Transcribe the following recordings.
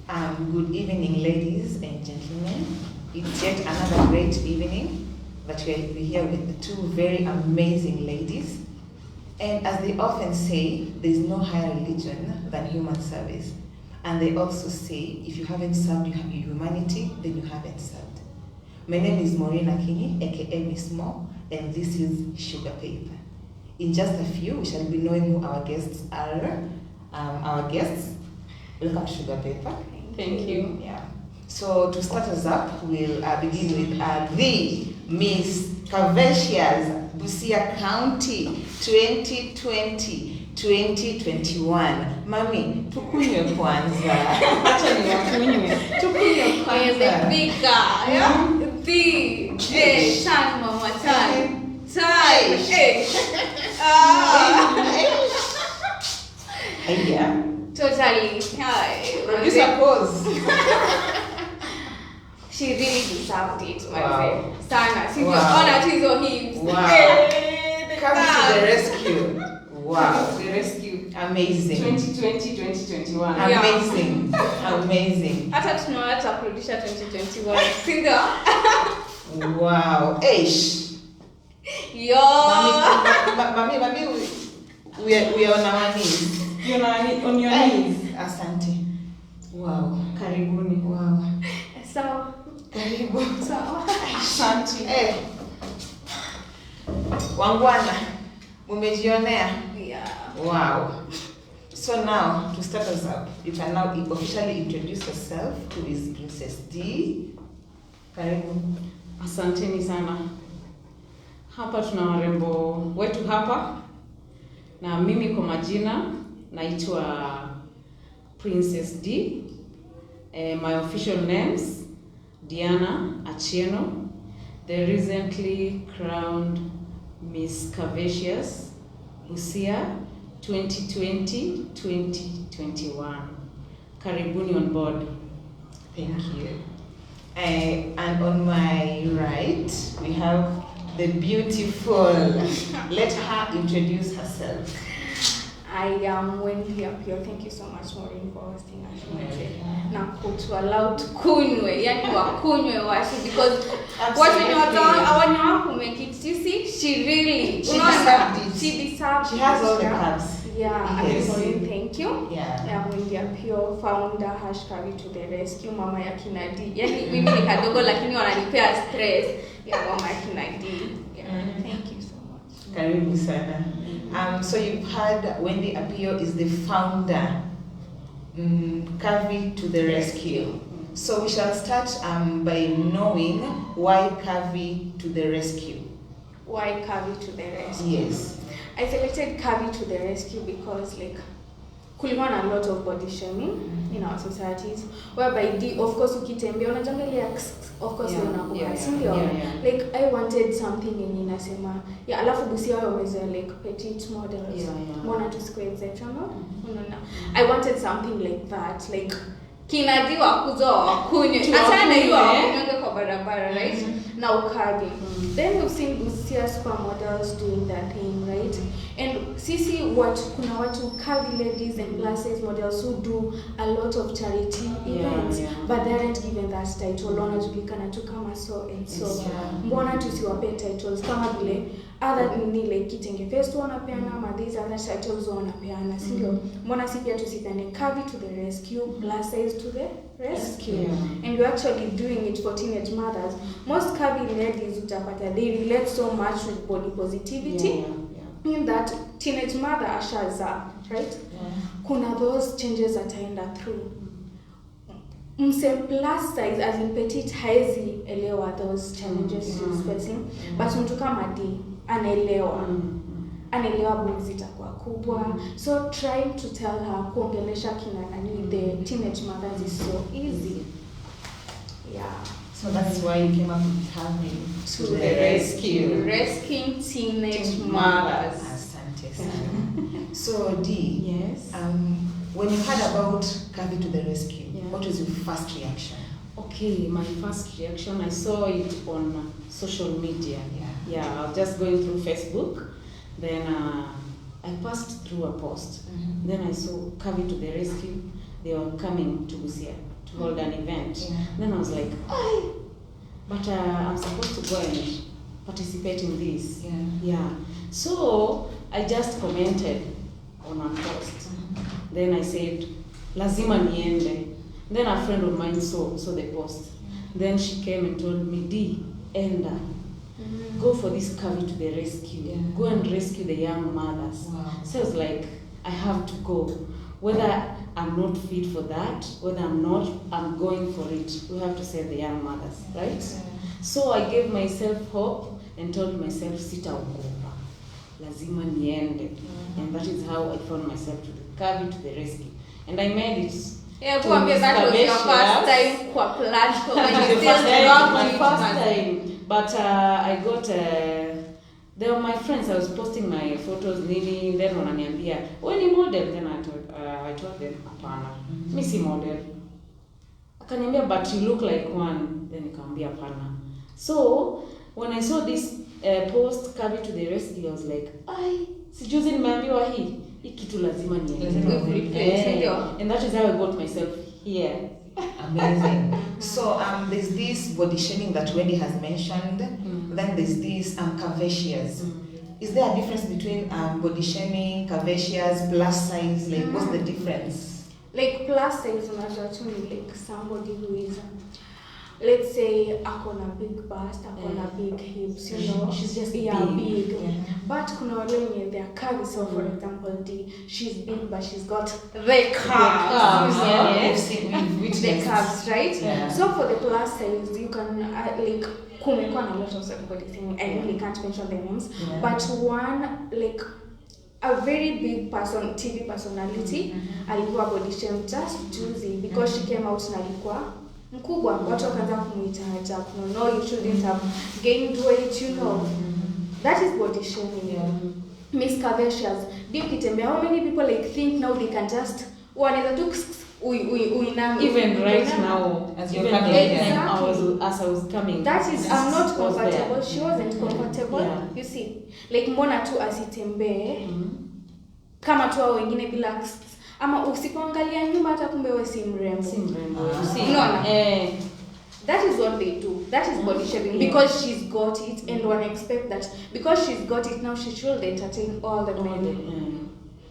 Good evening, ladies and gentlemen. It's yet another great evening that we're here with two very amazing ladies. And as they often say, there's no higher religion than human service. And they also say, if you haven't served your humanity, then you haven't served. My name is Maureen Akinyi, aka Miss Mo, and this is Sugappper. In just a few, we shall be knowing who our guests are. Our guests, welcome to Sugappper. Thank you. Yeah. So to start us up, we'll begin with the Miss Curvaceous Busia County 2020-2021. Mami, tukunywe kwanza. Acha ni wakunywe. Tukunywe kwanza. Bika, yeah? Shan mama tai. Yeah. Totally. Producer pose. She really deserved it, my Wow. friend. Sana. She Wow. was on her his hips. Wow. Hey, Come to the rescue. Wow. The rescue. Amazing. 2020-2021. Yeah. Amazing. Amazing. Hata tunawacha kurudisha 2021. Sindio? Wow. Eish. Yo. Mami, we are on our knees. You're on your knees. Asante. Wow. Karibuni. Wow. So, Karibu. Asante. Wangwana. Mumejionea. yeah. Wow. So now, to start us up, you can now officially introduce yourself, who is Princess D. Karibu. Asanteni sana. Hapa tuna warembo wetu hapa. Na mimi kwa majina naitwa Princess D. My official names Diana Achieno, the recently crowned Miss Curvaceous Busia 2020-2021. Karibuni on board. Thank you. And on my right, we have the beautiful. Let her introduce herself. I am Wendy Apio. Thank you so much, Maureen, for hosting us. Na kutu allowed kunywe, yani wakunywe washi, because what when you are done, I want to make it. You see, she really, She deserved it. She deserved She has all the yeah. cards. Yeah, Yes. Maureen, thank you. Yeah. I'm Wendy Apio, founder #Kavi to the rescue, mama ya kinadi. Yani mimi ni kadogo lakini wananipea stress. Yeah, mama ya kinadi. Yeah, thank you so much. Karibu sana. So you've heard Wendy Apio is the founder. Kavi to the rescue. So we shall start by knowing why Kavi to the rescue. Why Kavi to the rescue? Yes. I selected Kavi to the rescue because kulikuwa na a lot of body shaming in our societies, whereby of course ukitembea unajangalia of course unakuwa sindio. I wanted something yenye inasema alafu Busia wao wamezoea petite models, mbona tusikwe exceptional. I wanted something like that, kinadi wakuzo wakunywe hata hiyo wakunywe kwa barabara, right? Na ukabi. Then we've seen Busia supermodels doing that thing, right? And sisi kuna watu curvy ladies and plus size models who do a lot of charity events, but they aren't given that title. Wanajulikana tu kama so and so. Mbona tusiwape titles kama vile other kitenge fest wanapeana, ama these other titles wanapeana, sindio? Mbona si pia tusipende Curvy to the rescue, plus size to the rescue? And we're actually doing it for teenage mothers. Most curvy ladies utapata, they relate so much with body positivity. In that teenage mother ashaza, right? Kuna those changes ataenda through. Mse plus size as in petite haezi elewa those challenges she's facing, but mtu kama D anaelewa. Anaelewa boobs zitakuwa kubwa. So trying to tell her kuongelesha kina nani the teenage mothers is so easy. Yeah. So that's why you came up with Kavi to the rescue. Rescuing teenage mothers. Asante sana. So D, Yes. when you heard about Kavi to the rescue, what was your first reaction? Okay, my first reaction, I saw it on social media. I was just going through Facebook. Then I passed through a post. Then I saw Kavi to the rescue. They were coming to Busia. to hold an event. Yeah. Then I was like, "Aye, but I'm supposed to go and participate in this." Yeah. So I just commented on a post. Then I said, lazima niende. Then a friend of mine saw the post. Then she came and told me, D, enda. Go for this Curvy to the rescue. Yeah. Go and rescue the young mothers. Wow. So I was like, I have to go. Whether I'm not fit for that, whether I'm not, I'm going for it. We have to save the young mothers, right? Yeah. So I gave myself hope and told myself, sitaogopa, lazima niende. And that is how I found myself to the Curvy to the rescue. And I made it. Yeah, that was your first time kwa platform and you still My first time. But I got they were my friends. I was posting my photos nini, then wananiambia, "Wewe ni model?" Then I told them, "Hapana. Mimi si model." Akaniambia, "But you look like one." Then nikamwambia, "Hapana." So when I saw this post Curvy to the rescue, I was like, "Ai, sijuzi nimeambiwa hii kitu lazima niende." And that is how I got myself here. Amazing. So there's this body shaming that Wendy has mentioned. Then there's this curvaceous. Is there a difference between body shaming, curvaceous, plus size? Like, what's the difference? Like plus size, unajua tu ni like somebody who is, let's say, akona big bust, akona big hips, you know. She's just big. Yeah. But kuna wale wenye they are curvy. So for example, she's big but she's got the curves. We've witnessed The curves, right? Yeah. So for the plus size, you can like kumekuwa na lot of body thing. I really can't mention the names, but one like a very big person, TV personality, alikuwa body shamed just juicy because she came out na alikuwa mkubwa. Watu wakaanza kumuita ajabu. No, you shouldn't have gained weight, you know. That is body shaming. Miss Curvaceous. Deep kitembea. How many people like think now they can just wanaweza tu even right now, as you're even coming exactly. as I was coming. That is, I'm not was comfortable. there. She wasn't comfortable. Yeah. You see, like mbona tu asitembee kama tu hao wengine bila ama usipoangalia nyuma hata kumbe wewe si mrembo. That is what they do. That is body shaming because she's got it, and one expect that because she's got it now she should entertain all the men.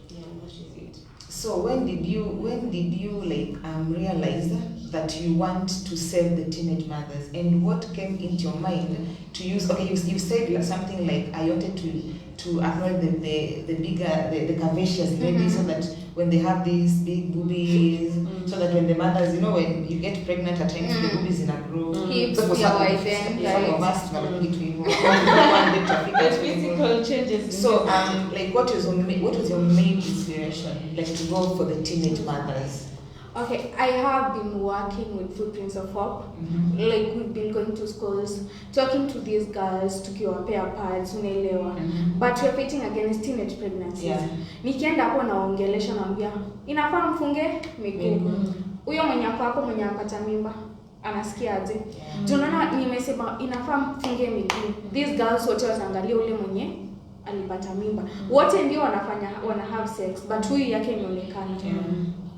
Yeah, that is it. So when did you like realize that you want to save the teenage mothers, and what came into your mind to use? Okay, you said something like, I wanted to avoid the bigger the curvaceous ladies, so that when they have these big boobies, so that when the mothers, you know, when you get pregnant at times the boobies in a grow. Hips Some right? of us But physical changes. So like what was your main inspiration, like to go for the teenage mothers? Okay, I have been working with Footprints of Hope. Like we've been going to schools, talking to these girls, tukiwapea pads, unaelewa. But we're fighting against teenage pregnancies. Yeah. Nikienda hapo naongelesha naambia, inafaa mfunge miguu. Huyo mwenye hapo mwenye apata mimba anasikia aje? Tunaona nimesema inafaa mfunge miguu. These girls wote wataangalia ule mwenye alipata mimba. Wote ndio wana have sex, but huyu yake inaonekana.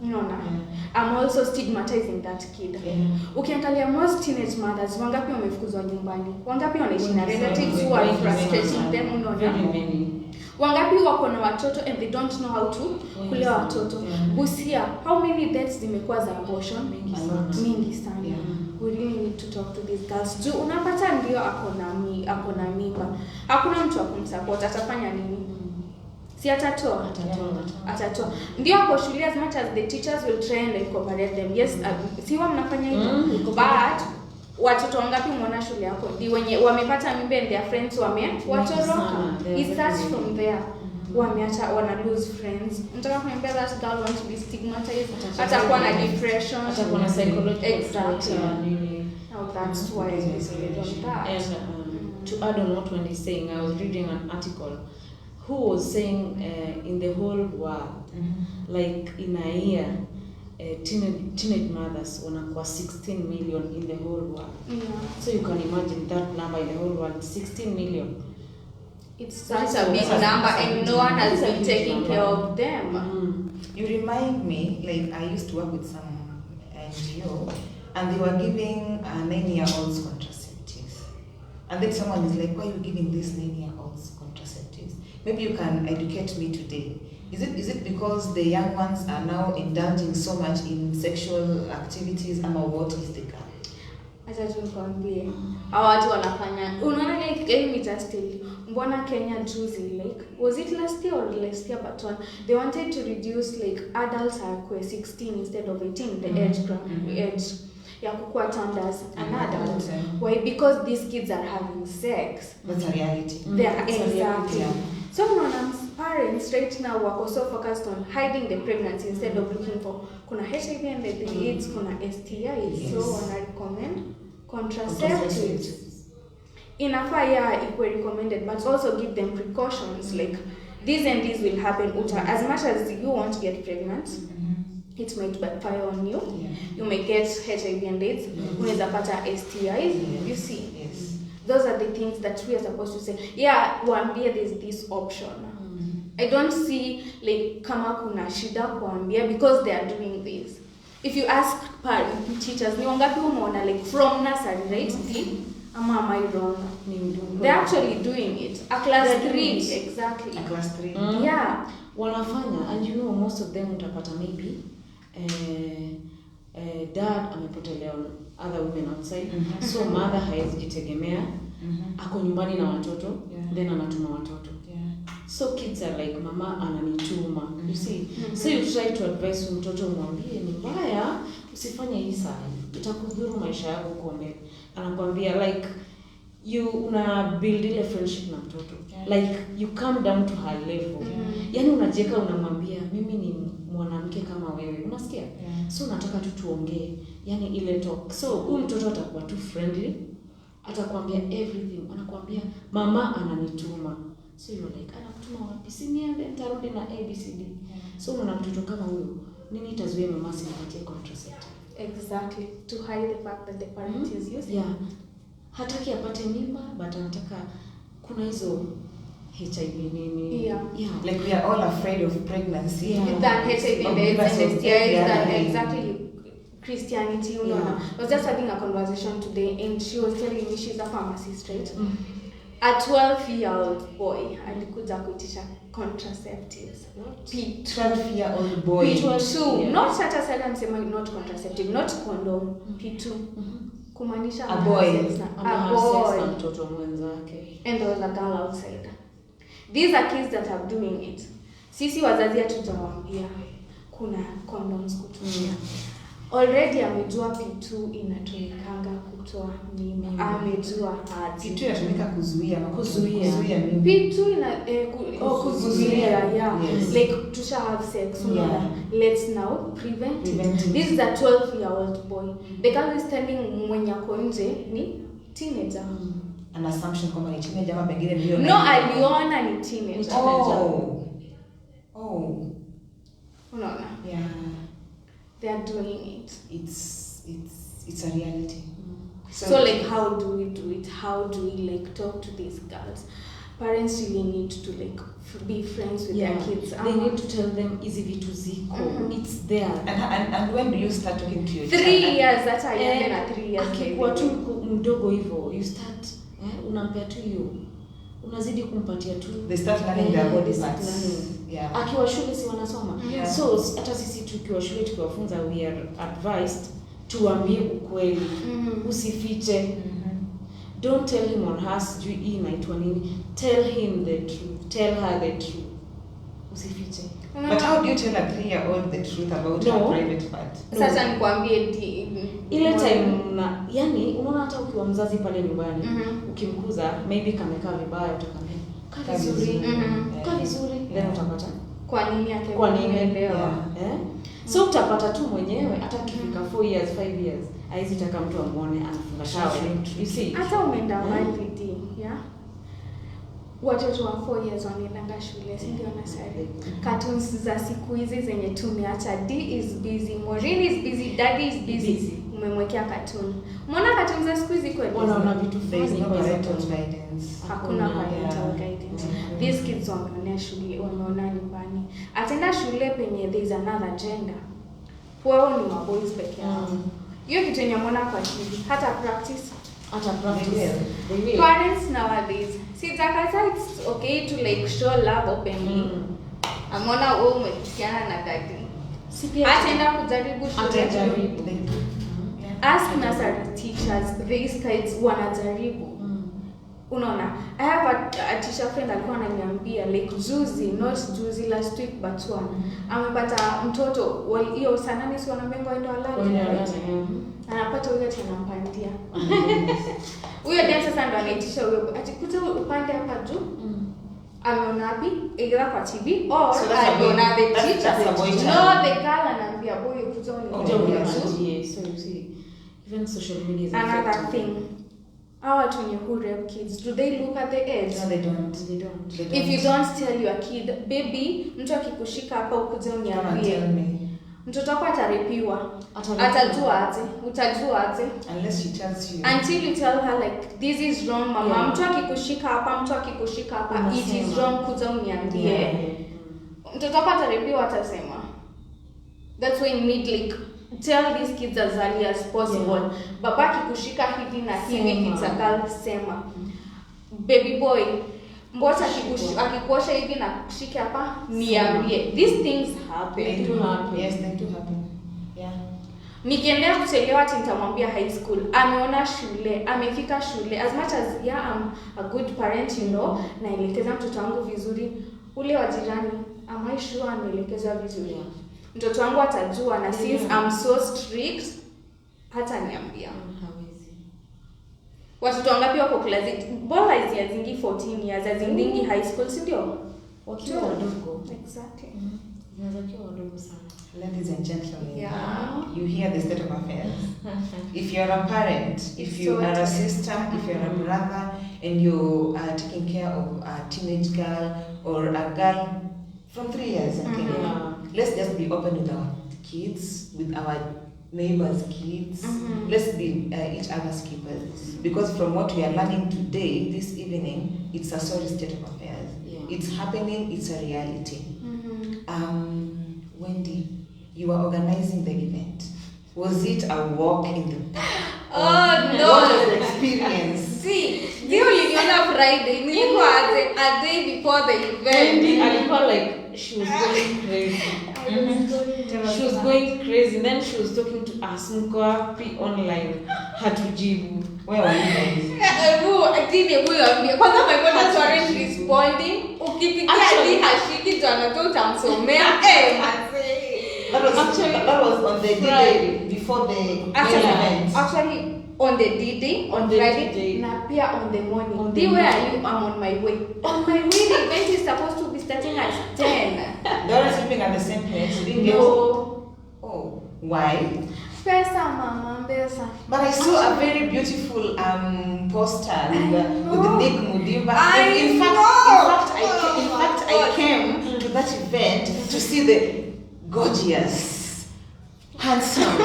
Unaona? I'm also stigmatizing that kid. Ukiangalia most teenage mothers, wangapi wamefukuzwa nyumbani? Wangapi wanaishi na relatives who are frustrating them, unaona? Wangapi wako na watoto and they don't know how to kulea watoto? Busia, how many deaths zimekuwa za abortion? Mingi sana. We really need to talk to these girls. Juu unapata ndio akona mimba. Hakuna mtu akumsupport, atafanya nini? Si atatoa. Ndio kwa shule, as much as the teachers will try and incorporate them. Yes, si wao mnafanya hivyo. But watoto wangapi umeona shule yako ndi wenye wamepata mimba and their friends watoroka. It starts from there. Wameacha wana lose friends. Mtaka kuniambia that girl wants to be stigmatized, atakuwa na depression, atakuwa na psychological exactly. Now that's why I decided on that. And to add on what Wendy is saying, I was reading an article who was saying in the whole world, like in a year, teenage mothers wanakuwa 16 million in the whole world. So you can imagine that number in the whole world, 16 million. It's such a big number, and no one has been taking care of them. You remind me, like I used to work with some NGO, and they were giving 9-year-olds contraceptives. And then someone is like, why are you giving these 9-year-olds contraceptives? Maybe you can educate me today. Is it because the young ones are now indulging so much in sexual activities, or what is the gap? Acha tu nikwambie, hao watu wanafanya, unaona like let me just tell you, mbona Kenya juzi, like was it last year or last year, but one they wanted to reduce like adults are 16 instead of 18, the age ya kukua termed as an adult. Why? Because these kids are having sex. That's a reality. They are exactly. So parents right now were so focused on hiding the pregnancy instead of looking for kuna HIV and the AIDS, kuna STIs. Yes. So wanna recommend contraceptives. Inafaa yeah, equally recommended, but also give them precautions like these and these will happen. As much as you want to get pregnant, it might backfire on you. Yeah. You may get HIV and AIDS. Unaweza pata STIs. You see. Yes. Those are the things that we are supposed to say. Yeah, waambie there's this option. I don't see like kama kuna shida kuambia because they are doing this. If you ask teachers, ni wangapi umeona like from nursery, right? Ama am I wrong? They're actually doing it. A class 3, exactly. A class 3. Yeah. Wanafanya, and you know most of them utapata maybe dad amepotelea on other women outside. So mother haezi jitegemea. Ako nyumbani na watoto, then anatuma watoto. So kids are like, mama ananituma. You see? So you try to advise mtoto mwambie ni mbaya, usifanye hii saa. Itakudhuru maisha yako huko mbele. Anakuambia like you una build ile friendship na mtoto. Like you come down to her level. Yaani unajiweka unamwambia mimi ni mwanamke kama wewe. Unasikia? So nataka tu tuongee. Yaani ile talk. So huyu mtoto atakuwa tu friendly. Atakwambia everything. Anakuambia mama ananituma. So you're like, anakutuma wapi? Si niende nitarudi na ABCD. So una mtoto kama huyo, nini itazuia mama asimpatie contraceptive? Exactly. To hide the fact that the parent is using. Yeah. Hataki apate mimba, but anataka kuna hizo HIV nini. Yeah. Like we are all afraid of pregnancy. That HIV and STIs, that exactly Christianity, you know. I was just having a conversation today and she was telling me she's a pharmacist, right? A 12-year-old boy alikuja kuitisha contraceptives. P 12-year-old boy. P2. Not such as I'm saying not contraceptive, not condom. P2. Kumaanisha a boy. A boy. Mtoto mwenzake. And there was a girl outside. These are kids that are doing it. Sisi wazazi hatujawaambia kuna condoms kutumia. Already amejua P2 inatumikanga kutoa mimba. Amejua P2 inatumika kuzuia mimba. P2 kuzuia, yeah. Yes. Like tusha have sex. Let's now prevent it. This is a 12-year-old boy. The girl is telling mwenye ako nje ni teenager. An assumption kama ni teenager ama pengine ndio. No, aliona ni teenager. Unaona? Yeah. They are doing it. It's a reality. So like how do we do it? How do we like talk to these girls? Parents really need to like be friends with their kids. They need to tell them easy vitu ziko. It's there. And when do you start talking to your 3 years, that's how you get 3 years. Akikuwa tu mdogo hivyo, you start unampea tu hiyo. Unazidi kumpatia tu. They start learning their body parts. Yeah. Akiwa shule si wanasoma. So hata sisi tukiwa shule tukiwafunza we are advised tuambie ukweli. Usifiche. Don't tell him or her sijui hii inaitwa nini. Tell him the truth. Tell her the truth. Usifiche. But how do you tell a 3-year-old the truth about her private part? Sasa nikwambie ile time yani unaona hata ukiwa mzazi pale nyumbani ukimkuza maybe kamekaa vibaya utakamwambia kaa vizuri then utapata kwa nini leo so utapata tu mwenyewe hata kifika 4 years 5 years haizi taka mtu amuone anafunga shawa you see hata umeenda mahali yeah. Watoto wa 4 years wanaenda shule, si ndio nasari. Cartoons za siku hizi zenye tumeacha, D is busy, Maureen is busy, Daddy is busy. Umemwekea cartoon. Umeona cartoons za siku hizi kweli? Wanaona vitu fulani kwa parental guidance. Hakuna parental guidance. These kids wameona shule, wameona nyumbani. Atenda shule penye there is another gender. wao ni maboys peke yao. Hiyo kitu yenye mwana kwa TV, hata practice. They will. Parents nowadays, see Takata, it's okay to like show love openly. Amona wewe umetikiana na daddy. Ataenda kujaribu shule. Ask nursery teachers, these kids wanajaribu. Unaona, I have a teacher friend alikuwa ananiambia like last week but one. Amepata mtoto hiyo sanani si wanaambiwa aende walale. Anapata huyo tena mpandia. Huyo dance sasa ndo anaitisha huyo atikuta upande hapa juu. Ameona wapi? Either kwa TV or ameona the teacher. No, the girl anaambia boy kuja unione. So you see, even social media is another thing. Our who rape kids, do they look at the age? No, they don't. If you don't tell your kid, baby, mtu akikushika hapa ukuje uniambie. Mtoto wako atarepiwa. Atajua aje? Utajua aje? Unless she tells you. Until you tell her like this is wrong mama. Mtu akikushika hapa, it is wrong kuja uniambie. Mtoto wako atarepiwa atasema. That's why you need like tell these kids as early as possible. Baba akikushika hivi na hivi kitakal sema. Baby boy, mbona akikuosha hivi na kushika hapa niambie. These things happen. They do happen. Yes, they do happen. Yeah. Nikiendelea kuchelewa ati nitamwambia high school. Ameona shule, amefika shule. As much as I'm a good parent, you know, naelekeza mtoto wangu vizuri. Ule wa jirani, am I sure anaelekezwa vizuri? Mtoto wangu atajua na since I'm so strict hata niambia. Watoto wangapi wako class 8? Bora hizi azingi 14 years, azindingi high school, si ndio? Wakiwa wadogo. Exactly. Wakiwa wadogo sana. Ladies and gentlemen, you hear the state of affairs. If you're a parent, if you are a sister, if you're a brother, and you are taking care of a teenage girl or a girl from 3 years, I think. Let's just be open with our kids, with our neighbors' kids. Let's be each other's keepers. Because from what we are learning today, this evening, it's a sorry state of affairs. It's happening, it's a reality. Wendy, you are organizing the event. Was it a walk in the park? Oh no! What was the experience? See, you on Friday, a day before the event. Wendy alikuwa like she was going crazy. She was going crazy. Then she was talking to us. Mko wapi online? Hatujibu. Where were you guys? Kwanza my brother weren't responding. Ukipigia hadi hashiki jana tu utamsomea. That was on the day before the event. Actually, on the D-Day, on Friday, na pia on the morning. Where are you? I'm on my way. On my way, the event is supposed to be starting at 10. They were sleeping at the same place. You didn't get. Oh, why? Pesa, mama, pesa. But I saw a very beautiful poster with the Nick Mudiba. In fact, I came to that event to see the gorgeous, handsome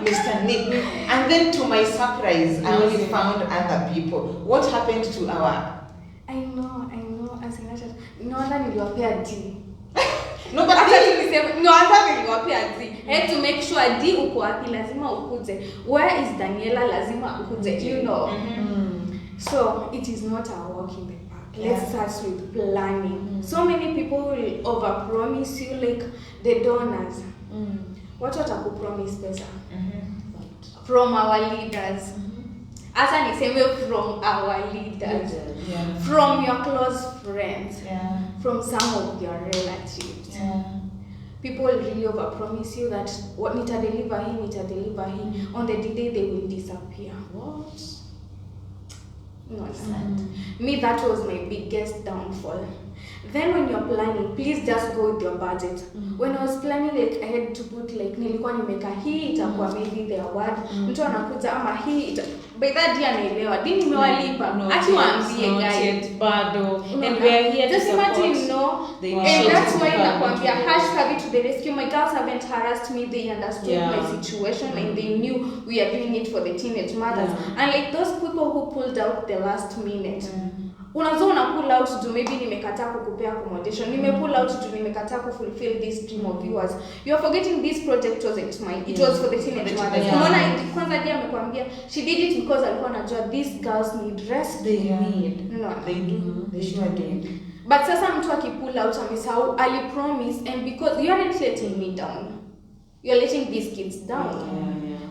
Mr. Nick. And then to my surprise, I only found other people. What happened to our... I know. No wonder niliwapea D. No, but niliwapea D. I had to make sure D uko wapi lazima ukuje. Where is Daniela lazima ukuje, you know. So it is not a walk in the park. Let's start with planning. So many people will overpromise you like the donors. What watakupromise pesa? From our leaders. Hata niseme from our leaders. From your close friends. From some of your relatives. People really overpromise you that what nita deliver him. On the day they will disappear. What? No, me, that was my biggest downfall. Then when you're planning, please just go with your budget. When I was planning, like I had to put like nilikuwa nimeka hii itakuwa maybe the award. Mtu anakuja ama hii by that day anaelewa. Dini nimewalipa. Ati waambie guys bado. And we are here just to support. imagine and that's why nakwambia #to the rescue. My girls haven't harassed me. They understood my situation and they knew we are doing it for the teenage mothers. And like those people who pulled out the last minute. Unazoona pull out to maybe nimekataa kukupea accommodation, pull out to nimekataa fulfill this dream of yours. You are forgetting this project wasn't mine. It was for the teenage mothers. Unaona kwanza dia amekwambia she did it because alikuwa anajua these girls need rest. They need. No. They do. They sure do. But sasa mtu akipull out amesahau ali promise, and because you aren't letting me down, you're letting these kids down.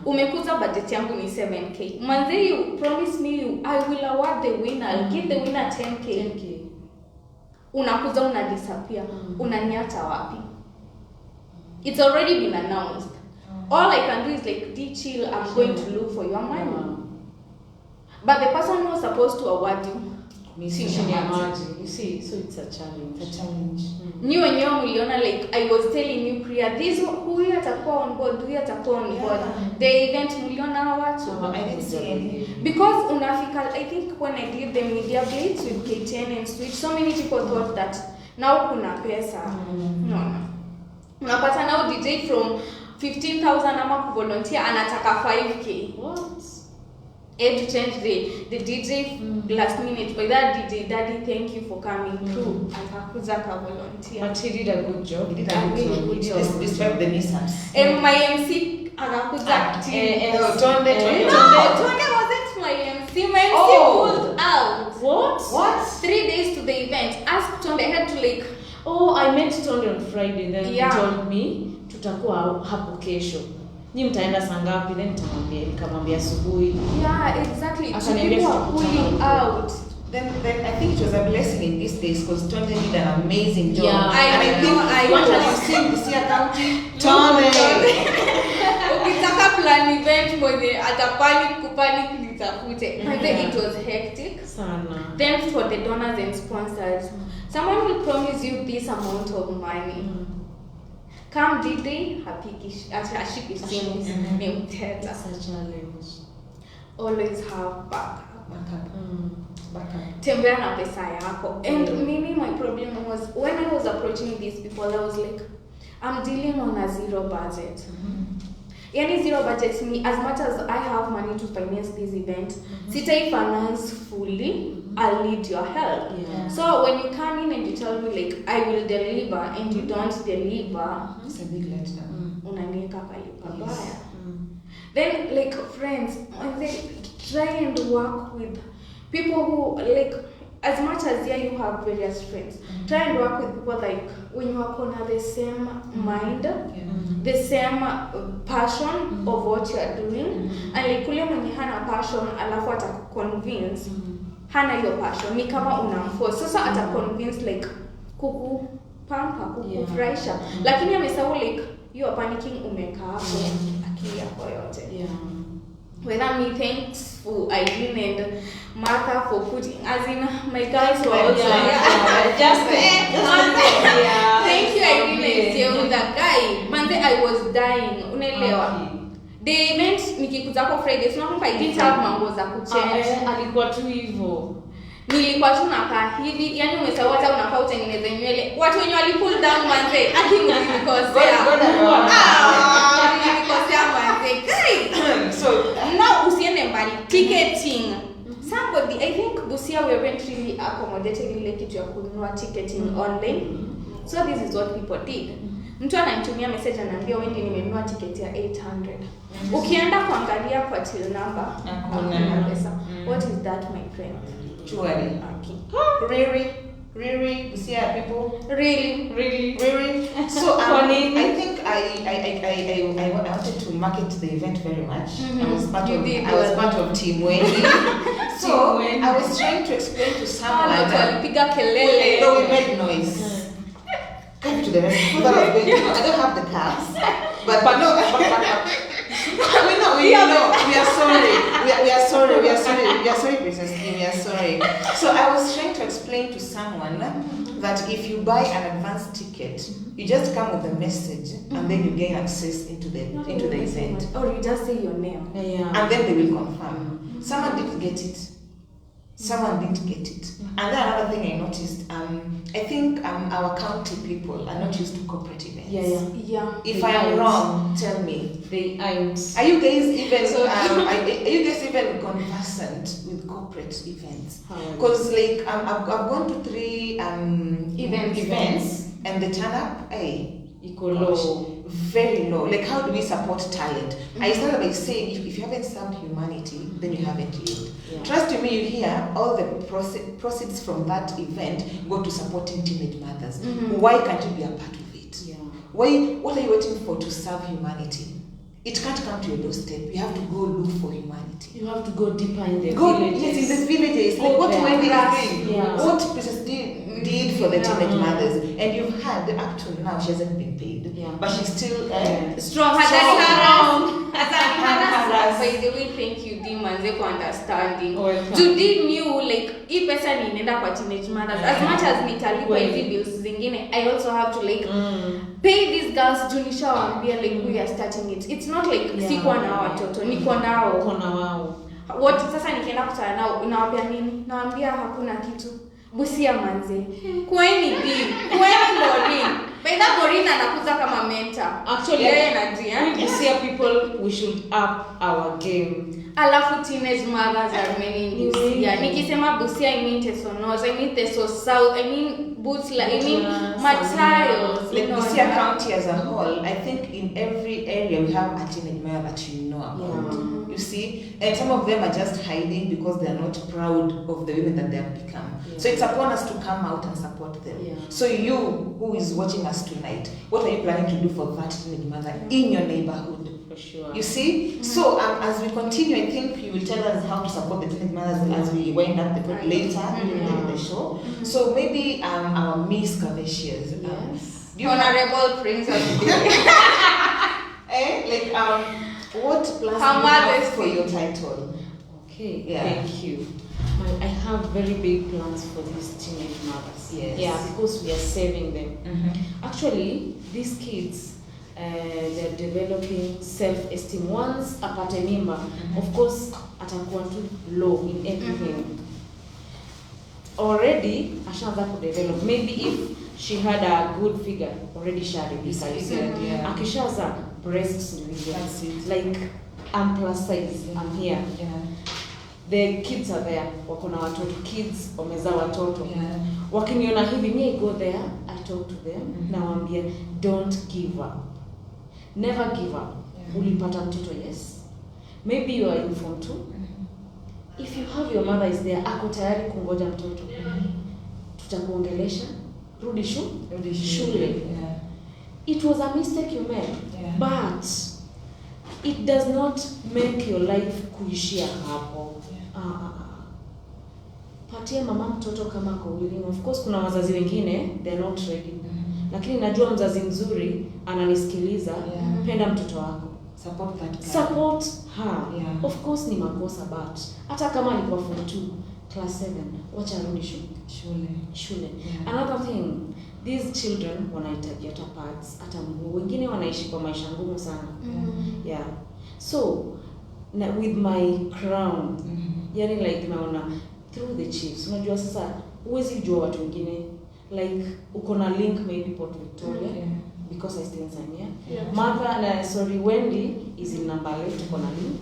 Umekuza budget yangu ni 7k. Manze, you promise me I will award the winner. I'll give the winner 10k. Unakuza una disappear. Unaniacha wapi? It's already been announced. All I can do is like, chill, I'm going to look for your money. But the person who was supposed to award you, you see, so it's a challenge. New and young Leona, like I was telling you Priya, this who you atakuwa on board, the event Leona what? I didn't see any. Because unafika, I think when I did the media blitz with K10 and Switch, so many people thought that now kuna pesa. No. Unapata now DJ from 15,000 ama volunteer anataka 5k. What? To change the DJ last minute. By that DJ, Daddy, thank you for coming through. Akakuza ka volunteer. But he did a good job. He did a good job. Describe the mishaps. And my MC akakuza Tonde wasn't my MC. My MC pulled out. What? 3 days to the event. Ask Tonde, I had to like. Oh, I met Tonde on Friday. Then he told me tutakuwa hapo kesho. Ni mtaenda saa ngapi? Then nikamwambia asubuhi. Yeah, exactly. People are pulling out. Then I think it was a blessing in these days because Tonde did an amazing job. Yeah, I think what have you seen this year county? Tonde. Ukitaka plan event mwenye atapanic nitafute. I think it was hectic. Sana. Then for the donors and sponsors, someone will promise you this amount of money. Come D-Day, ashiki simu ni mteta. That's a challenge. Always have backup. Backup. Tembea na pesa yako. And maybe my problem was when I was approaching these people, I was like, I'm dealing on a zero budget. Yani zero budget me, as much as I have money to finance this event, sitai finance fully, I'll need your help. So when you come in and you tell me like I will deliver and you don't deliver, It's a big letdown. Unanieka pabaya. Then like friends, they try and work with people who like, as much as you have various friends, try and work with people like when you are on the same mind, the same passion of what you are doing, and like kule mwenye hana passion alafu atakuconvince hana hiyo passion, ni kama unamforce. Sasa ataconvince like kukufurahisha, lakini amesahau like you are panicking, umekaa hapo akili yako yote. Whether me, thanks for Irene and Martha for putting, as in my girls were also thank you Irene and the guy. Monday I was dying. Unaelewa? They meant nikikuza kwa Friday, so nakumbuka I didn't have mambo za kuchange. Alikuwa tu hivyo. Nilikuwa tu nakaa hivi, yani umesahau hata unafaa utengeneze nywele. Watu wenye wali pull down Monday, nikikosea. Nikikosea Monday. So now usiende mbali, ticketing. Somebody, I think Busia we weren't really accommodated ile kitu ya kununua ticketing online. So this is what people did. Mtu ananitumia message ananiambia wewe nimenunua ticket ya 800. Ukienda kuangalia kwa till number, hakuna pesa. What is that, my friend? Surely. Really, Busia people. Really. So I think I wanted to market the event very much. I was part of Team Wendy. So I was trying to explain to someone that we made noise. Come to the rest. I don't have the cars, but no. We are sorry, Princess Kim, we are sorry. So I was trying to explain to someone that if you buy an advance ticket, you just come with a message and then you gain access into the event. Or you just say your name. And then they will confirm. Someone didn't get it. Someone didn't get it. And then another thing I noticed, I think our county people are not used to corporate events. Yeah. If I am wrong, tell me. They aren't. Are you guys even are you guys even conversant with corporate events? Because like I've gone to 3 events and the turn up, Equal low. Very low. Like, how do we support talent? I started by saying, if you haven't served humanity, then you haven't lived. Yeah. Trust me, you hear all the proceeds from that event go to supporting teenage mothers. Why can't you be a part of it? Yeah. What are you waiting for to serve humanity? It can't come to your doorstep. You have to go look for humanity. You have to go deeper in the villages. Yes, in the villages. Like what Wendy is doing. Yeah. What Princess did for the teenage mothers. And you've had, up to now, she hasn't been paid. Yeah. But she's still strong. By the way, thank you, Dimanze, for understanding. Judy knew, like, if person inaenda kwa teenage mothers, as much as nitalipa hizi bills zingine, I also have to, like, pay these girls. Junisha wambia, like, we are starting it. It's not like sikuwa na watoto, niko nao. What sasa nikienda kutana nao, unawapia nini? Naambia hakuna kitu. Busia manze. Kweni Maureen. By that Maureen anakuza kama mentor. Actually, Busia people, we should up our game. Alafu teenage mothers are many in Busia. Nikisema Busia, I mean Teso North, I mean Teso South, I mean Butla, I mean Matayos. Like Busia County as a whole, I think in every area we have a teenage mother that you know about. Yeah. You see? And some of them are just hiding because they are not proud of the women that they have become. Yeah. So it's upon us to come out and support them. Yeah. So you, who is watching us tonight, what are you planning to do for that teenage mother in your neighborhood? For sure. You see? So as we continue, I think you will tell us how to support the teenage mothers as we wind up the later in the show. So maybe our Miss Cavatiers. Honorable Princess. What plans do you have for your title? Okay, thank you. I have very big plans for these teenage mothers. Yes. Yeah, because we are saving them. Actually, these kids, they're developing self-esteem. Once apate mimba, of course, atakuwa too low in everything. Already, ashaanza to develop. Maybe if she had a good figure, already she had a big size. Akishaza breasts, like I'm plus size. I'm here. Yeah. The kids are there. Wako na watoto. Kids wamezaa watoto. Wakiniona hivi, me go there, I talk to them. Nawaambia, don't give up. Never give up. Ulipata mtoto, yes. Maybe you are in form 2. If you have your mother is there, ako tayari kungoja mtoto. Tutakuongelesha, rudi shule. It was a mistake you made, but it does not make your life kuishia hapo. Patia mama mtoto kama kwa willing. Of course kuna wazazi wengine they are not ready. Lakini najua mzazi mzuri ananisikiliza, penda mtoto wako. Support that girl. Support her. Of course ni makosa, but hata kama alikuwa form 2, class 7, wacha arudi shule. Another thing, these children wanahitaji hata pads, hata nguo. Wengine wanaishi kwa maisha ngumu sana. So with my crown, yani like naona through the chiefs. Unajua sasa huwezi jua watu wengine, like uko na link maybe Port Victoria. Because I stay in Sanya. Wendy is in Nambale, tuko na link.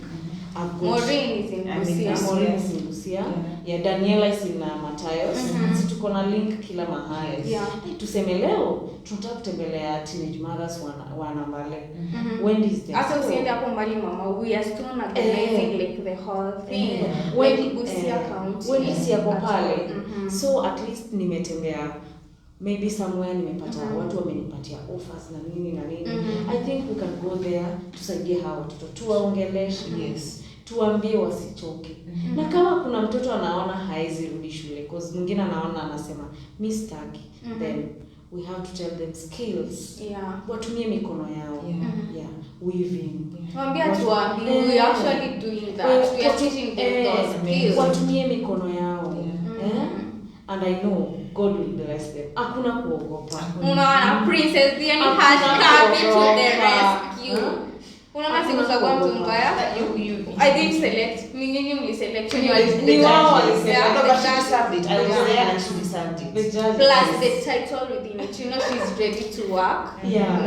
Maureen is in Busia. Daniela is in Matayos. Sisi tuko na link kila mahali. Tuseme leo tunataka kutembelea teenage mothers wa Nambale. Wendy is there. Hata usiende hapo mbali mama, we are still organizing like the whole thing. Wendy Busia County. Wendy si yako pale. So at least nimetembea. Maybe somewhere nimepata watu wamenipatia offers na nini. I think we can go there, tusaidie hawa watoto, tuwaongeleshe, tuambie wasichoke. Na kama kuna mtoto anaona haezi rudi shule, cause mwingine anaona anasema mistake, then we have to tell them skills. Watumie mikono yao. Weaving. We actually doing that. We are teaching them those skills. Watumie mikono yao. And I know God will bless them. Hakuna kuogopa. Unaona Princess Diani has come to the rescue. Unaona zimechagua mtu mbaya. I didn't select. Nyinyi mliselect. No, but she deserved it. I was there and she deserved it. Plus the title within it. You know she's ready to work. Yeah.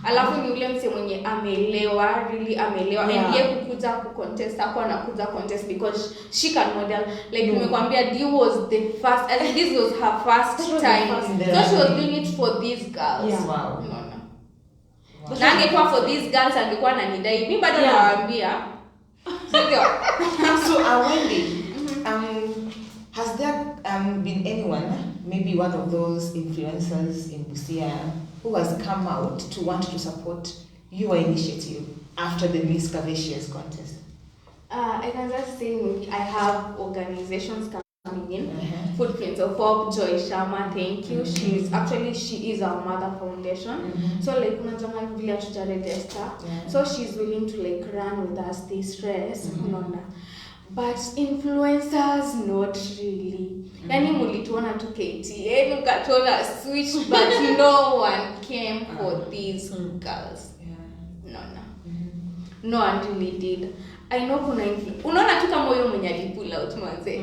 Alafu ni ule mse mwenye amelewa, really amelewa. And yeye kukuja kucontest, hapo anakuja contest because she can model. Like nimekwambia this was the first, I think this was her first time. So she was doing it for these girls. Yeah. Wow. Na angekuwa for these girls angekuwa ananidai. Mimi bado nawaambia. So Wendy, has there been anyone, maybe one of those influencers in Busia, who has come out to want to support your initiative after the Miss Cavacious contest? I can just say I have organizations coming in. Footprints of Hope, Joy Sharma, thank you. She is our mother foundation. So like unajanga vile tujaregister. So she's willing to like run with us this stress. But influencers not really. Yani mulituona tu KTN, ukatuona switch, but no one came for these girls. No one really did. I know kuna unaona tu kama huyo mwenye alipull out manze.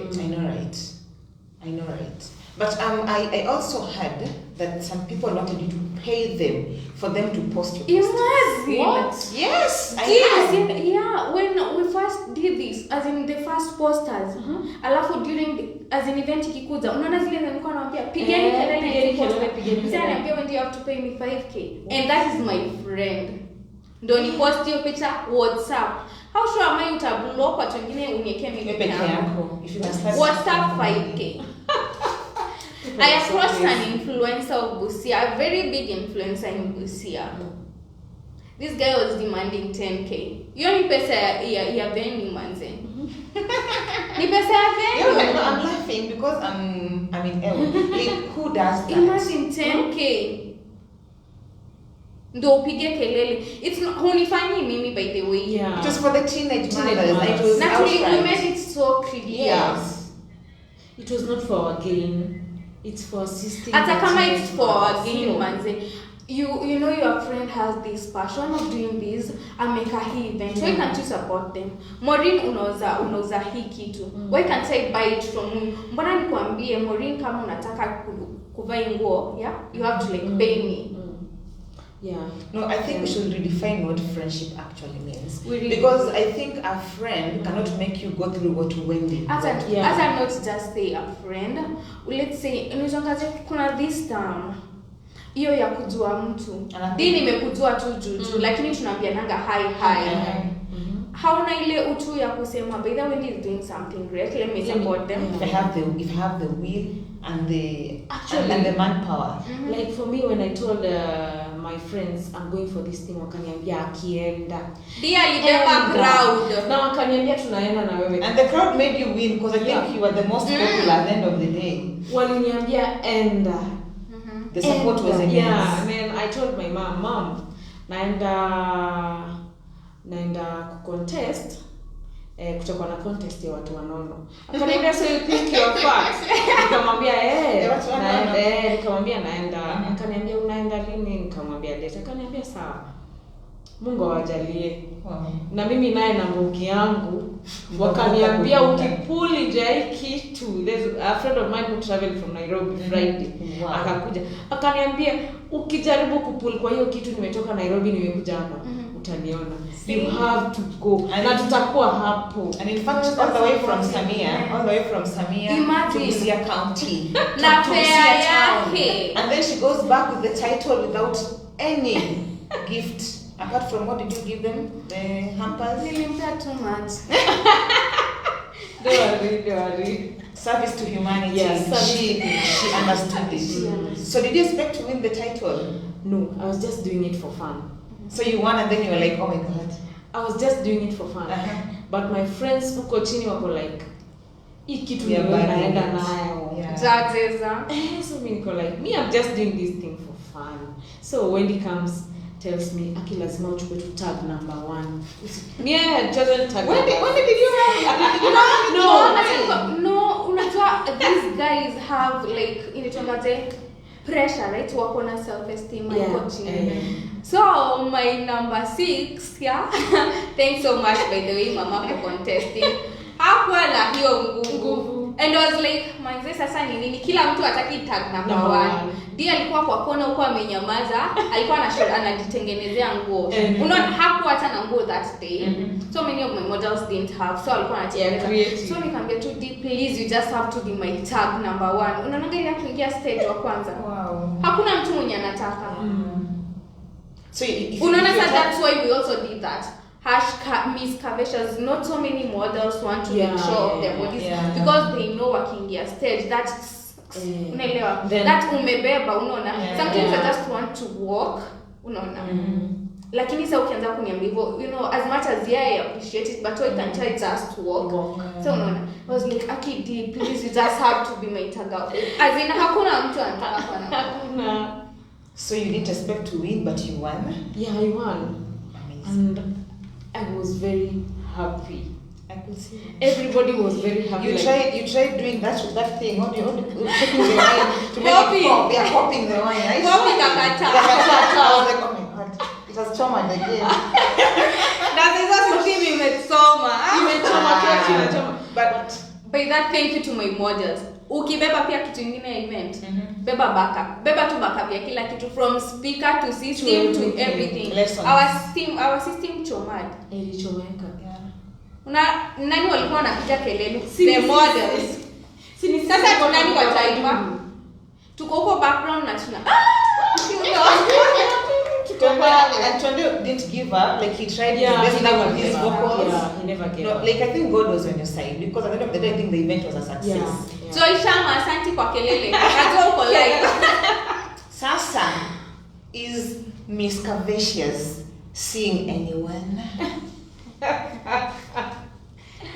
I know right. But I also heard that some people wanted you to pay them for them to post your post. Imagine. What? Yes. When we first did this, as in the first posters, alafu during as an event ikikuja, unaona zile nilikuwa naambia pigeni kelele. Sasa naambia when you have to pay me 5k. And that is my friend. Ndio ni post hiyo picha WhatsApp. How sure am I utablock watu wengine uniekee mimi peke yako? If you can start WhatsApp 5k. I approached an influencer of Busia, a very big influencer in Busia. This guy was demanding 10k. Hiyo ni pesa ya venue manze. Ni pesa ya venue. I'm laughing because I'm in L. Like, who does that? Imagine 10k. Ndo upige kelele. It's not hunifanyi mimi by the way. Yeah. It was for the teenage mothers. It was naturally we made it so clear. Yes. It was not for our gain. It's for assisting. Hata kama it's for our gain manze. You know your friend has this passion of doing this, ameka hii event. Why can't you support them? Maureen unauza hii kitu. Why can't I buy it from you? Mbona nikwambie Maureen kama unataka kuvaa nguo, you have to like pay me. Yeah. No, I think we should redefine what friendship actually means. Because I think a friend cannot make you go through what Wendy. As I not just say a friend, let's say unizongaje kuna this term. Hiyo ya kujua mtu. Dini nimekujua tu juu lakini tunaambiananga hi. Hauna ile utu ya kusema by the way is doing something great, let me support them. If you have the will and the manpower. Like for me when I told my friends I'm going for this thing, wakaniambia akienda. Dia alibeba crowd. Na wakaniambia tunaenda na wewe. And the crowd made you win because I think you were the most popular at the end of the day. Waliniambia enda. The support was immense. Yeah, and then I told my mom, naenda kucontest. Kutakuwa na contest ya watu wanono. Akaniambia so you think you're fat? Nikamwambia naenda. Akaniambia unaenda lini? Nikamwambia date. Akaniambia sawa. Mungu awajalie. Na mimi naye na mbogi yangu wakaniambia ukipuli jai kitu. There's a friend of mine who traveled from Nairobi Friday. Akakuja. Akaniambia ukijaribu kupuli kwa hiyo kitu nimetoka Nairobi nimekuja hapa. Utaniona. You have to go. Na tutakuwa hapo. And in fact all the way from Samia to Busia County. Na fare yake. And then she goes back with the title without any gift. Apart from what did you give them? The hampers? Nilimpea too much. Don't worry. Service to humanity. Yes, she understood it. So did you expect to win the title? No, I was just doing it for fun. So you won and then you were like, oh my god. I was just doing it for fun. But my friends huko chini wako like, hii kitu ni naenda nayo. Jazeza. So mimi niko like, me I'm just doing this thing for fun. So when he comes tells me aki lazima uchukue tu tag number 1. Yeah, chosen tag. When did you have No, unajua these guys have like inaitwaje pressure, right? Wako na self esteem iko chini. So my number 6, yeah. Thanks so much by the way mama for contesting. Hakuwa na hiyo nguvu. And I was like, manze sasa ni nini? Kila mtu ataki tag number 1. Dia alikuwa kwa kona huko amenyamaza, alikuwa anajitengenezea nguo. Unaona hakuwa hata na nguo that day. So many of my models didn't have. So alikuwa anatengeneza. So nikamwambia tu, please you just have to be my tag number 1. Unaona ile kuingia stage wa kwanza. Wow. Hakuna mtu mwenye anataka. So if that's why we also did that. Miss Curvaceous, not so many models want to make sure of their bodies because they know wakiingia stage that's unaelewa that umebeba unaona sometimes I just want to walk unaona lakini sasa ukianza kuniambia hivyo as much as I appreciate it but I can't just walk so unaona I was like Akidi please you just have to be my tag out as in hakuna mtu anataka kuna so you didn't expect to win but you won. Yeah, I won. Amazing. And I was very happy. I could see that. Everybody was very happy. You tried doing that thing on your own, taking the wine to make it pop. Yeah, popping the wine. I saw it. I was like, oh my god, it has choma again. That is also me imechoma. But by that, thank you to my models. Ukibeba pia kitu kingine event. Beba backup. Beba tu backup ya kila kitu from speaker to system to everything. Our system chomad. Ilichomeka. Nani walikuwa wanapiga kelele? The models. Sasa tunani wa taifa. Tuko huko background na tuna. And Tondo didn't give up. Like he tried his best with his vocals. Yeah, he never gave up. Like I think God was on your side because at the end of the day, I think the event was a success. Yeah. So Ishama, asanti kwa kelele. Najua uko live. Sasa, is Miss Curvaceous seeing anyone?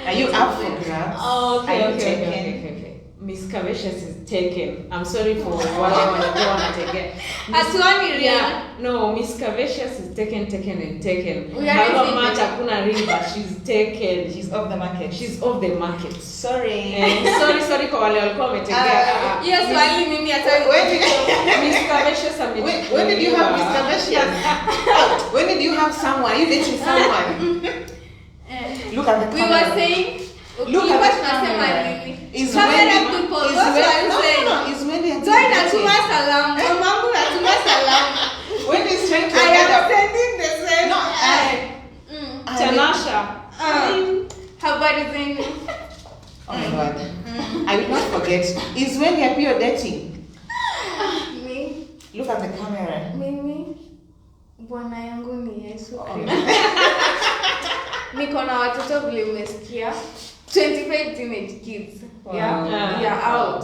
Are you up for grabs? Oh, okay. Miss Curvaceous is taken. I'm sorry for what I want to go on again. Hatuani real. No, Miss Curvaceous is taken. However much hakuna ring, but she's taken. She's off the market. She's off the market. Sorry. Sorry kwa wale walikuwa wametegea. Yes, wali mimi hata Miss Curvaceous when did you have Miss Curvaceous? When did you have someone? Are you dating someone? Look at the camera. We were saying look at the camera. Is when he's trying to I am sending the same. No, Tanasha. Habari zenu. Oh my god. I will not forget. Is when you appear dating. Me. Look at the camera. Mimi. Bwana yangu ni Yesu Kristo. Niko na watoto vile umesikia. 25 teenage kids. Wow. Yeah, out.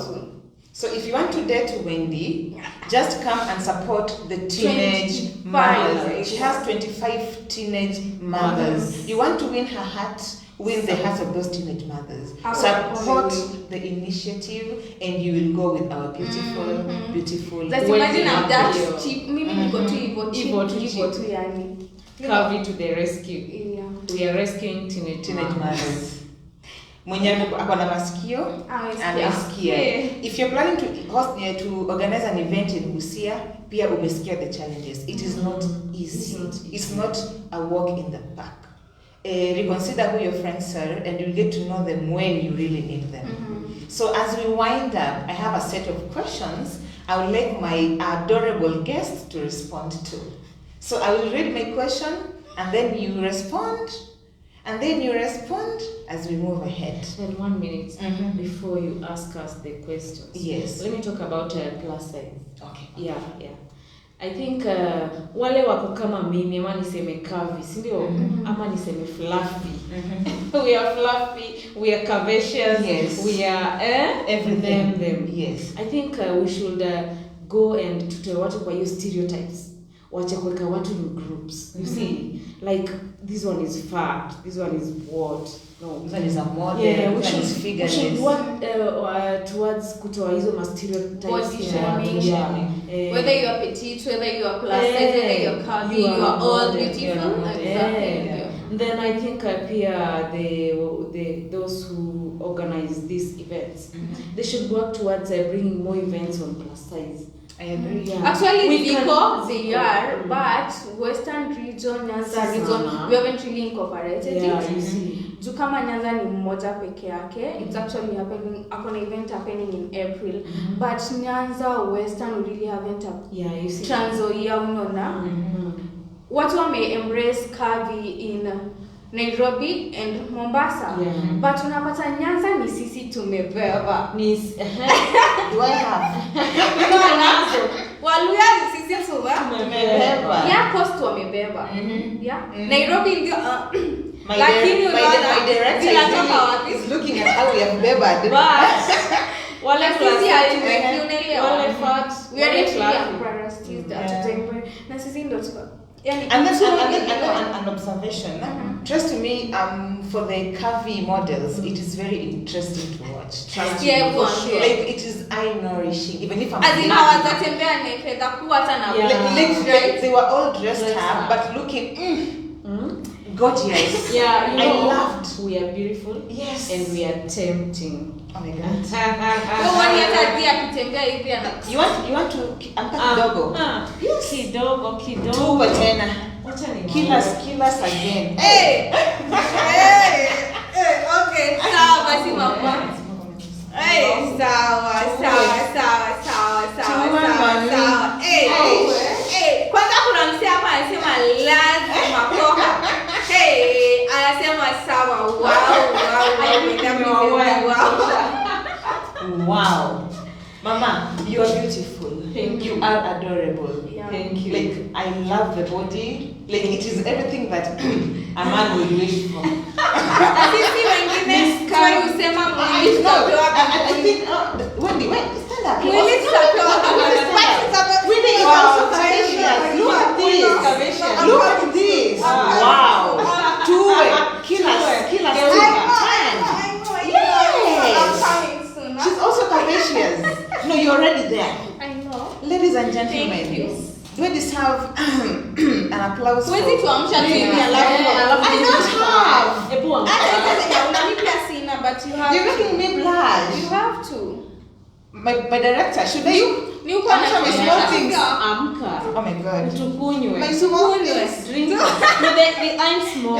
So if you want to date Wendy, just come and support the teenage mothers. She has 25 teenage mothers. You want to win her heart, win the hearts of those teenage mothers. Support the initiative and you will go with our beautiful. Let's imagine I'm that cheap. Mimi niko tu hivyo tu yani. Curvy to the rescue. Yeah. We are rescuing teenage mothers. Mwenye ako na masikio anasikia. If you're planning to organize an event in Busia, pia umesikia the challenges. It is not easy. It's not a walk in the park. Reconsider who your friends are and you'll get to know them when you really need them. So as we wind up, I have a set of questions I would like my adorable guest to respond to. So I will read my question and then you respond. And then you respond as we move ahead. And 1 minute before you ask us the questions. Yes. Let me talk about plus size. Okay. Yeah. I think wale wako kama mimi ama niseme curvy, si ndio? Ama niseme fluffy. We are fluffy, we are curvaceous, yes. We are everything. Them. Yes. I think we should go and tutoe watu kwa hiyo stereotypes. Wache kuweka watu in groups. You see, like this one is fat, this one is what? No, this one is a model. Yeah, we should work towards kutoa hizo stereotypes. Body shaming. Whether you are petite, whether you are plus size, whether you are curvy, you are all beautiful. Exactly. Then I think pia those who organize these events, they should work towards bringing more events on plus size. I agree. Yeah. Actually, We can- they are, but Western region, Nyanza region, we haven't really incorporated Yeah, it. you see. Juu kama Nyanza ni mmoja peke yake, it's actually happening, akona event happening in April. But Nyanza, Western, we really haven't Yeah, you see. Trans Nzoia, unaona. Watu wame-embrace curvy in Nairobi and Mombasa. Yeah. But unapata Nyanza ni sisi tumebeba. Do I have? Nazo. Waluya ni sisi Tumebeba. Yeah, coast wamebeba. Yeah. Nairobi ndio My lakini director is looking at how we have bebered. Wale sisi wale facts. we are really embarrassed that today. Na sisi ndio tuko. And then an observation. Trust me, for the curvy models, it is very interesting to watch. Trust me. Like it is eye nourishing, even if I'm. As in hawatembea naked, hata na like they were all dressed up, but looking gorgeous. Yeah, you know, I loved. We are beautiful. Yes. And we are tempting. Oh my God. You want to unpack kidogo? Yes. Kidogo. Tuko tena. Kill us again. Hey. Okay. Sawa basi mama. Hey, sawa. Hey, kwanza kuna msee hapa anasema lazima koha. Hey, anasema sawa. Wow. Mama, you are beautiful. Thank you. You are adorable. Yeah. Thank you. Like I love the body. Like it is everything that a man would wish for. Sisi wengine kama usema mwili tutapewa I think Wendy, stand up. mwili tutapewa Wendy is also curvaceous. Look at this. Look at this. Wow. Kill us. Yes. She's also curvaceous. No, you're already there. I know. Ladies and gentlemen, Thank you. do we deserve an applause for? Huwezi tuamsha tu hivi alafu I don't have. hata sasa unami pia sina but you have You're making me blush. you have to. My director, should I? Ni uko I'm sure small things. Amka. Oh my God. Tukunywe. My small things. Drink. No, they aren't small.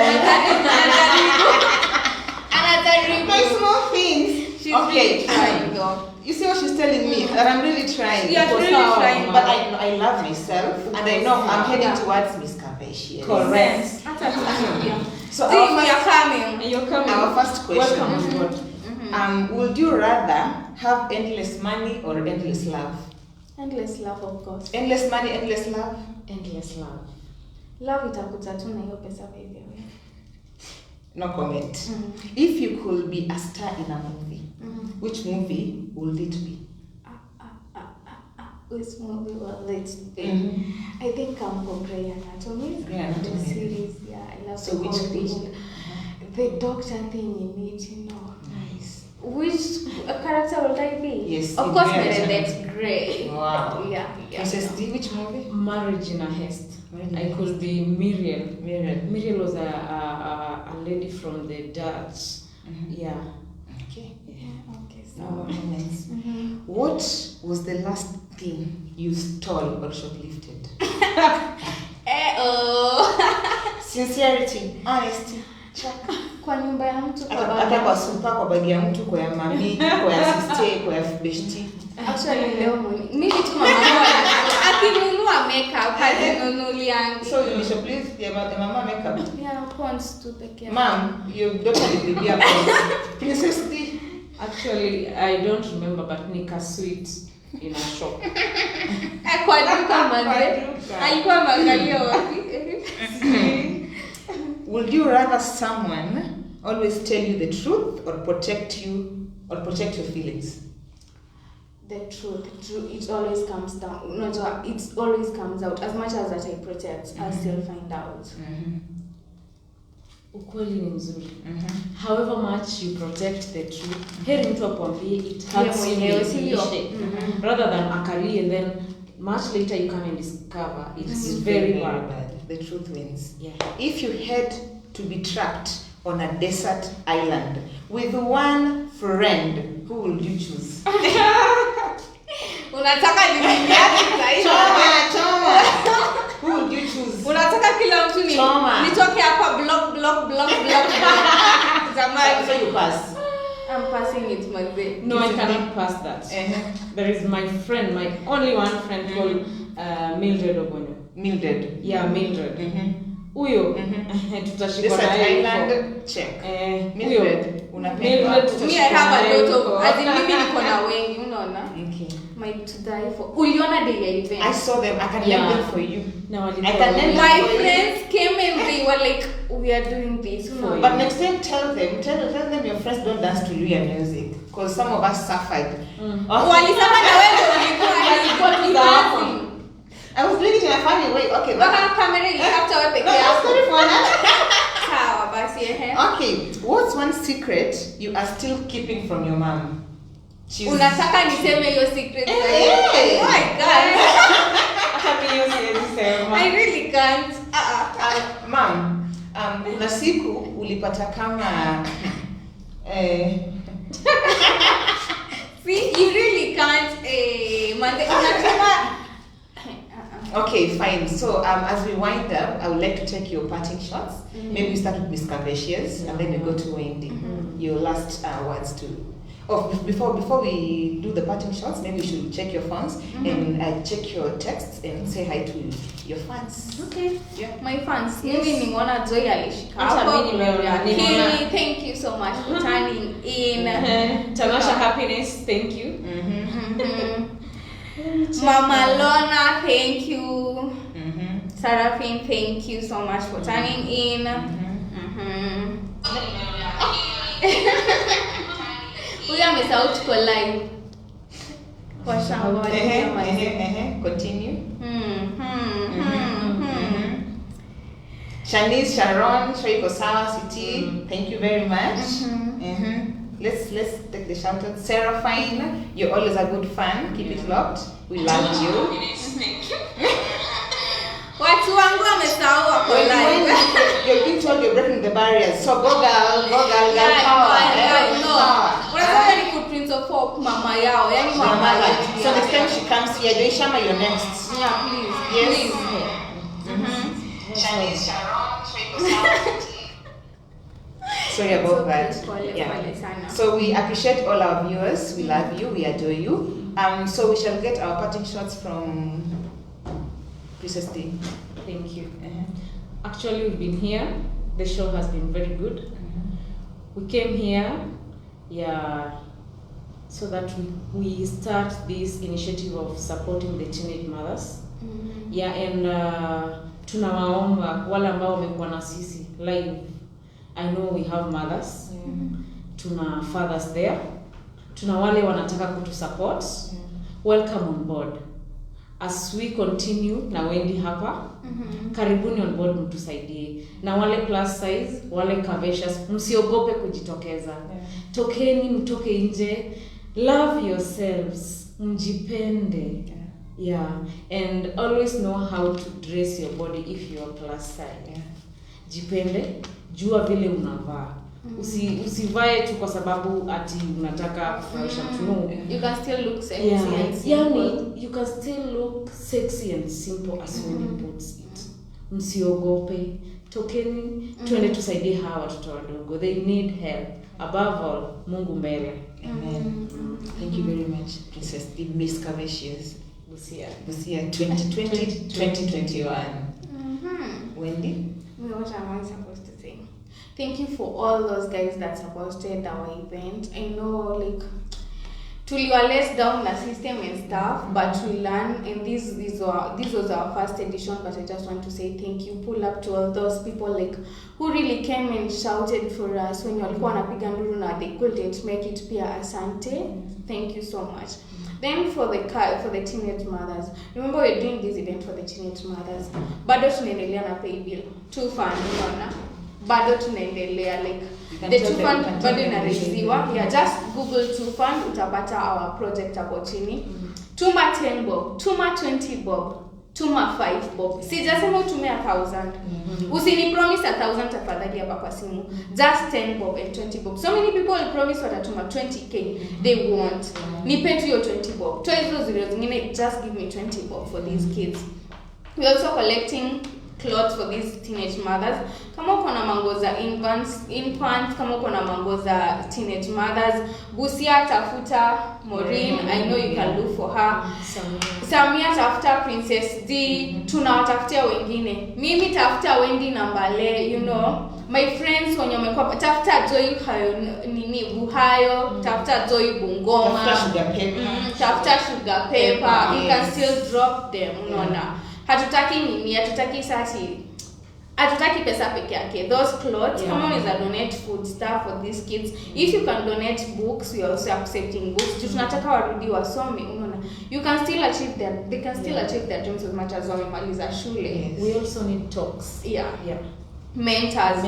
Anajaribu. My small things. She's Okay. really trying though. You see what she's telling me? That I'm really trying. You're really trying. But I love myself, and I know I'm heading towards Miss Curvaceous. Correct. Hata tunaambia. So See, we are coming. And you're coming. our first question. Welcome on board. Would you rather have endless money or endless love? Endless love of course. Endless money, endless love. Endless love. Love itakuja tu na hiyo pesa baby. No comment. If you could be a star in a movie, which movie would it be? Which movie will it be? I think I'm for Grey Anatomy. Grey Anatomy. The series, yeah, I love So the which comedy. The doctor thing in it, you know. Nice. Which character will I be? Yes, Of in course, Grey Anatomy. Benedict Grey. Wow. Yeah. Princess D, which movie? Marriage in a Haste. I could be Muriel. Muriel was a lady from the Dutch. Yeah. Okay. Okay, No so. more comments. What was the last thing you stole or shoplifted? Sincerity, honesty. Check. Kwa nyumba ya mtu kwa Hata baba. kwa supa, kwa bagi ya mtu, kwa ya mami, kwa ya sister, kwa ya beshti. Actually leo mimi tu mama wangu akinunua makeup alinunuliangi. So you shoplift ya mama makeup. Yeah, Pons tu peke yake. Mom, your daughter will be a Princess D. Actually, I don't remember, but Nika sweet in a shop. Kwa duka manze. Alikuwa ameangalia wapi? Would you rather someone always tell you the truth or protect your feelings? The truth, it always comes down. Unajua, it always comes out. As much as that I protect, I still find out. Ukweli ni mzuri. However much you protect the truth, heri mtu akwambie it hurts you rather than akalie and then much later you come and discover it's very bad. The truth wins. Yeah. If you had to be trapped on a desert island with one friend, who would you choose? Unataka nini yake Choma. Who would you choose? Unataka kila mtu ni nitoke hapa block. Jamani. So you pass. I'm passing it, my baby. No, I cannot pass that. There is my friend, my only one friend called Mildred Ogonyo. Mildred. Yeah, Mildred. Huyo tutashikwa na naye Island check. Mildred. Unapenda. Me, I have a lot of as in mimi niko na wengi, unaona? Okay. My to die for. Uliona the event? I saw them. I can lend them for you. No, I can lend my friends came and they were like, we are doing this. For but next time tell them your friends don't dance to Luya music because some of us suffered. Walisema na wewe ulikuwa I was doing it in a funny way. Okay. Baka kamera ilipata wewe peke yako. Sorry for that. Sawa basi Okay, what's one secret you are still keeping from your mom? Unataka niseme hiyo secret? Oh my god. I really can't. Mom, kuna siku ulipata kama See, you really can't unataka. Okay, fine. So as we wind up, I would like to take your parting shots. Maybe we start with Miss Kaveshias and then we go to Wendy. Your last words to. Oh, before we do the parting shots, maybe you should check your phones and check your texts and say hi to your fans. Okay. Yeah. My fans. Mimi nimeona Joy alishika hapo. Thank you so much for turning in. Tanasha Happiness, thank you. Mama Lona, thank you. Seraphine, thank you so much for turning in. Huyu amesahau tuko live. Kwa shamba Continue. Shanice, Sharon, Shreiko Sawa, Sweetie, thank you very much. Let's take the shout out. Seraphine, you're always a good fan. Keep it locked. We love you. Watu wangu wamesahau wako live. You're being told you're breaking the barriers. So go girl, power. Unataka ni footprints of hope mama yao, yani mama yao. So next time she comes here, Joy Shama, you're next. Yeah, please. Yes. Please. Shanice, Sharon, Shreiko Sawa. Sorry about that. Yeah. So we appreciate all our viewers. We love you. We adore you. So we shall get our parting shots from Princess D. Thank you. Actually, we've been here. The show has been very good. We came here, so that we start this initiative of supporting the teenage mothers. And tunawaomba wale ambao wamekuwa na sisi live. I know we have mothers. Tuna fathers there. Tuna wale wanataka kutu support. Welcome on board. As we continue na Wendy hapa, karibuni on board mtusaidie. Na wale plus size, wale Kaveshias, msiogope kujitokeza. Tokeni mtoke nje. Love yourselves. Mjipende. And always know how to dress your body if you are plus size. Jipende. Jua vile unavaa. Usivae tu kwa sababu ati unataka kufurahisha mtu. No. You can still look sexy and simple. You can still look sexy and simple as Wendy puts it. Msiogope. Tokeni, tuende tusaidie hawa watoto wadogo. They need help. Above all, Mungu mbele. Amen. Thank you very much, Princess D. Miss Kaveshias. Busia 2020-2021. Wendy? What am I supposed to say? Thank you for all those guys that supported our event. I know we were less down the system and stuff, but we learned, and this was our first edition. But I just want to say thank you. Pull up to all those people who really came and shouted for us when walikuwa wanapiga nduru na they couldn't make it. Pia asante. Thank you so much. Then for the teenage mothers, remember we're doing this event for the teenage mothers. Bado tunaendelea na pay bill. Too fun, unaona? Bado tunaendelea the two fund bado inarejisiwa. Just Google two fund utapata our project hapo chini. Tuma 10 bob, tuma 20 bob. tuma 5 bob. Sijasema utume 1,000. Usini promise 1,000 tafadhali hapa kwa simu. Just 10 bob and 20 bob. So many people will promise watatuma 20k. They won't. Nipe tu hiyo 20 bob. Toa hizo zero zingine, just give me 20 bob for these kids. We also collecting clothes for these teenage mothers. Kama uko na mango za infants, kama uko na mango za teenage mothers, Busia tafuta Maureen, I know you can look for her. Samia tafuta Princess D, tunawatafutia wengine. Mimi tafuta Wendy na Mbale, you know. My friends wenye wamekuwa tafuta Joy hayo nini Buhayo, tafuta Joy Bungoma, tafuta Sugappper. You can still drop them, unaona. Hatutaki nini, hatutaki sati. Hatutaki pesa peke yake. Those clothes, kama unaweza donate food stuff for these kids. If you can donate books, we are also accepting books. Tunataka warudi wasome, unaona. You can still achieve them. They can still achieve their dreams as much as wamemaliza shule. Yes. We also need talks. Yeah. Mentors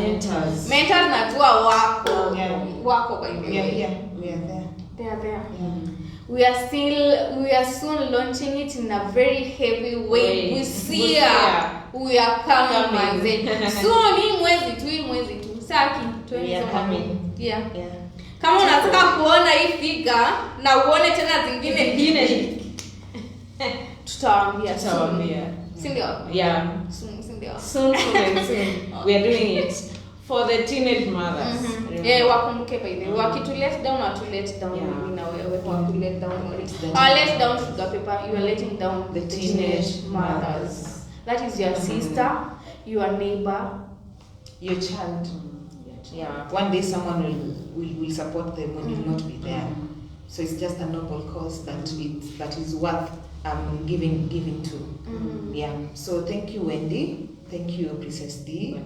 najua wako. Wako by the way. Yeah. We are there. They are there. We are soon launching it in a very heavy way. We are coming manze. Soon hii mwezi tu. Saki We are coming. Yeah. Kama unataka kuona hii figure na uone tena zingine tutawaambia. Sindio? Yeah. Soon. We are doing it for the teenage mothers. Wakumbuke by the way. Wakitu let down or to let down. Mimi na wewe waku let down. Let down Sugappper. You are letting down the teenage mothers. That is your sister, your neighbor, your child. Yeah. One day someone will support them when you'll not be there. So it's just a noble cause that is worth giving to. Yeah. So thank you, Wendy. Thank you, Princess D.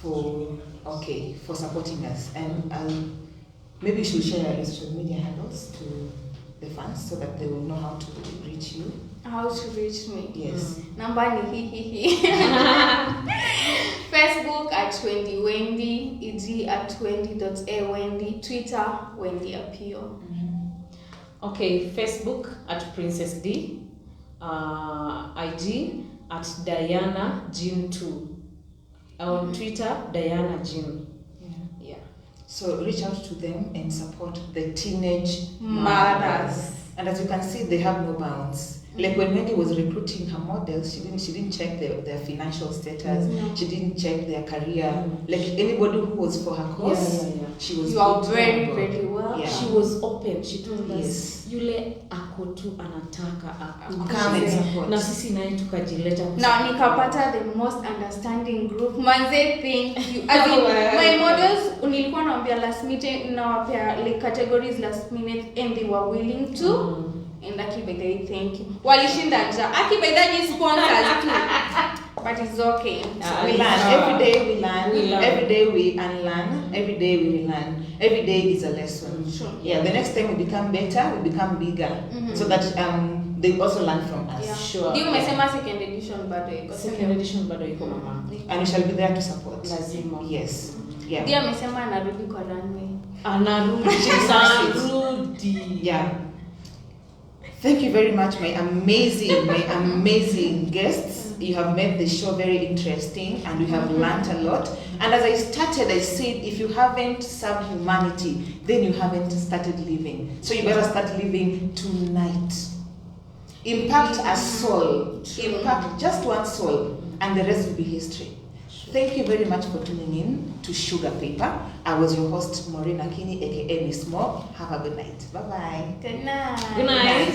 For supporting us, and maybe you should share your social media handles to the fans so that they will know how to reach you. How to reach me? Yes. Number ni Facebook at Wendy Wendy, IG at Wendy.awendy, Twitter Wendy Appeal. Okay, Facebook at Princess D, IG at Diana Jean 2. On Twitter, Diana Jean. Yeah. So reach out to them and support the teenage mothers. And as you can see, they have no bounds. Like when Wendy was recruiting her models, she didn't check their financial status. She didn't check their career. Like anybody who was for her course, she was. You are very, very well. Yeah. She was open. She told us, yule ako tu anataka come and support. Na sisi naye tukajileta. Now nikapata the most understanding group. Manze, thank you. My models nilikuwa naambia last minute nawapea like categories last minute and they were willing to. And Akibedai, thank you. Walishinda nja. Akibedai is sponsors too. But it's okay. We learn. Every day we learn. Every day we unlearn. Every day we learn. Every day is a lesson. Sure. Yeah, the next time we become better, we become bigger. So that they also learn from us. Yeah. Sure. Ndio umesema second edition bado iko. Second edition bado iko mama. And we shall be there to support. Lazima. Yes. Yeah. Ndio amesema anarudi kwa runway. Anarudi. Yeah. Thank you very much, my amazing guests. You have made the show very interesting and we have learned a lot. And as I started, I said, if you haven't served humanity, then you haven't started living. So you better start living tonight. Impact a soul. Impact just one soul and the rest will be history. Thank you very much for tuning in to Sugappper. I was your host, Maureen Akini, aka Miss Mo. Have a good night. Bye-bye. Good night. Good night.